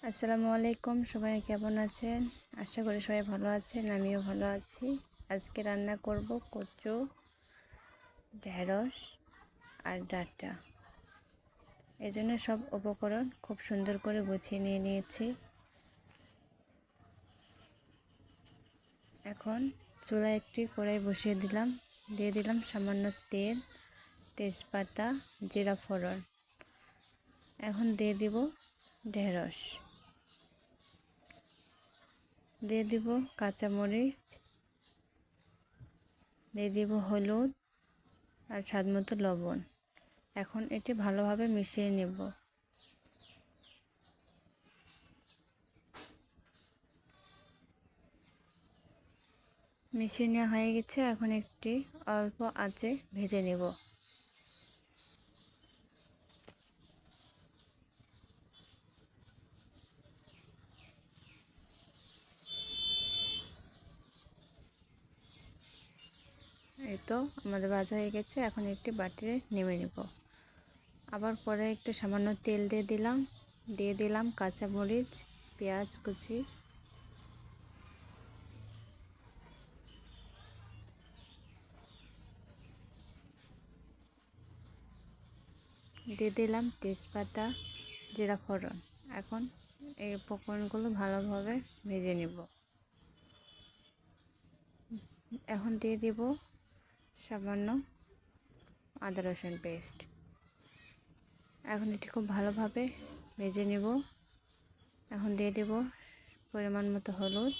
আসসালামু আলাইকুম, সবাই কেমন আছেন? আশা করি সবাই ভালো আছেন, আমিও ভালো আছি। আজকে রান্না করব কচু, ঢেঁড়স আর ডাঁটা। এজন্য সব উপকরণ খুব সুন্দর করে গুছিয়ে নিয়ে নিয়েছি। এখন চুলায় একটি কড়াই বসিয়ে দিলাম, দিয়ে দিলাম সামান্য তেল, তেজপাতা, জিরা ফোড়ন। এখন দিয়ে দিব ঢেঁড়স, দিয়ে দিব কাঁচামরিচ, দিয়ে দিব হলুদ আর স্বাদমতো লবণ। এখন এটি ভালোভাবে মিশিয়ে নেব। মিশিয়ে নেওয়া হয়ে গেছে। এখন একটি অল্প আঁচে ভেজে নেব। এই তো আমাদের ভাজা হয়ে গেছে। এখন একটি বাটিতে নেমে নেব। আবার পরে একটু সামান্য তেল দিয়ে দিলাম কাঁচামরিচ, পেঁয়াজ কুচি, দিয়ে দিলাম তেজপাতা, জিরা ফোড়ন। এখন এই উপকরণগুলো ভালোভাবে ভেজে নেব। এখন দিয়ে দিব সামান্য আদা রসুন পেস্ট। এখন এটি খুব ভালোভাবে ভেজে নেব। এখন দিয়ে দেব পরিমাণ মতো হলুদ,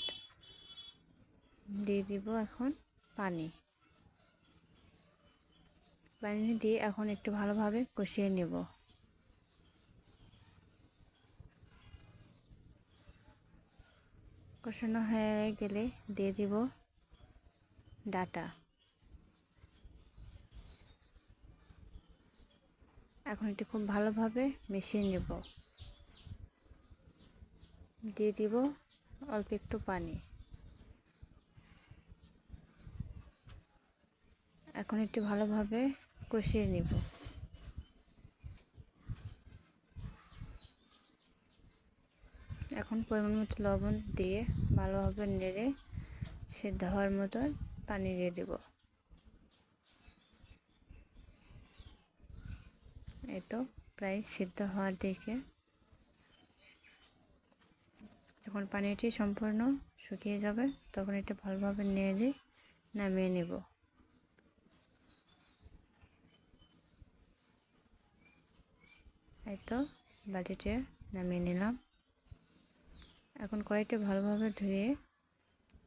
দিয়ে দিব এখন পানি দিয়ে এখন একটু ভালোভাবে কষিয়ে নেব। কষানো হয়ে গেলে দিয়ে দিব ডাঁটা। এখন এটি খুব ভালোভাবে মিশিয়ে নেব। দিয়ে দিব অল্প একটু পানি। এখন একটু ভালোভাবে কষিয়ে নেব। এখন পরিমাণ মতো লবণ দিয়ে ভালোভাবে নেড়ে সেদ্ধ হওয়ার মতো পানি দিয়ে দেব। এই তো প্রায় সিদ্ধ হওয়ার দিকে। যখন পানিটি সম্পূর্ণ শুকিয়ে যাবে তখন এটা ভালোভাবে নেড়ে নামিয়ে নেব। এই তো বাটিতে নামিয়ে নিলাম। এখন কড়াইটা ভালোভাবে ধুয়ে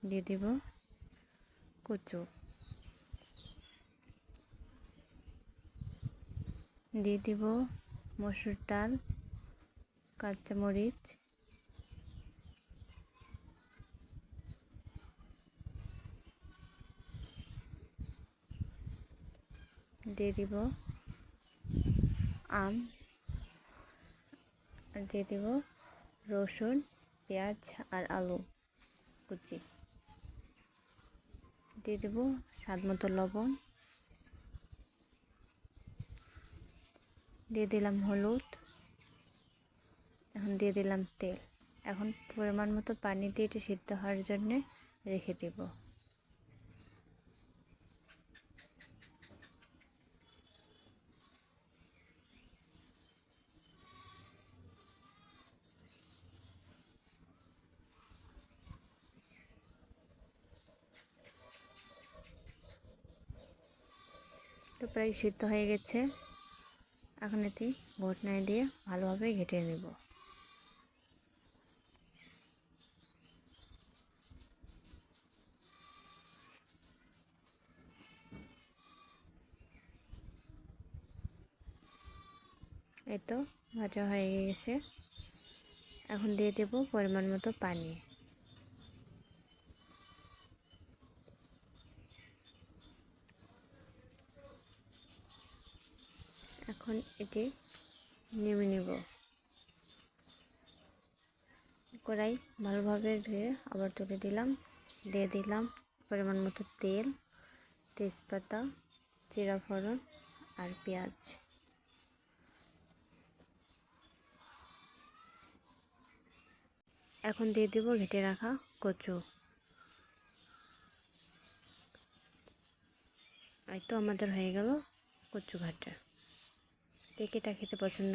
দিয়ে দিব কচু, দিয়ে দিব মসুর ডাল, কাঁচামরিচ, দিয়ে দিব আম, আর দিয়ে দিব রসুন, পেঁয়াজ আর আলু কুচি, দিয়ে দেব স্বাদমতো লবণ, দিয়ে দিলাম হলুদ। এখন দিয়ে দিলাম তেল। এখন পরিমাণ মতো পানি দিয়ে এটি সিদ্ধ হওয়ার জন্যে রেখে দেব। তো প্রায় সিদ্ধ হয়ে গেছে। এখন এটি ঘুটনায় দিয়ে ভালোভাবে ঘেঁটে নেব। এই তো ভাজা হয়ে গেছে। এখন দিয়ে দেব পরিমাণ মতো পানি। এখন এটি নেমে নেব। কড়াই ভালোভাবে ধুয়ে আবার তুলে দিলাম, দিয়ে দিলাম পরিমাণ মতো তেল, তেজপাতা, জিরা ফোড়ন আর পেঁয়াজ। এখন দিয়ে দেব ঘেটে রাখা কচু। এই তো আমাদের হয়ে গেল কচু ঘাটা। কে কে এটা খেতে পছন্দ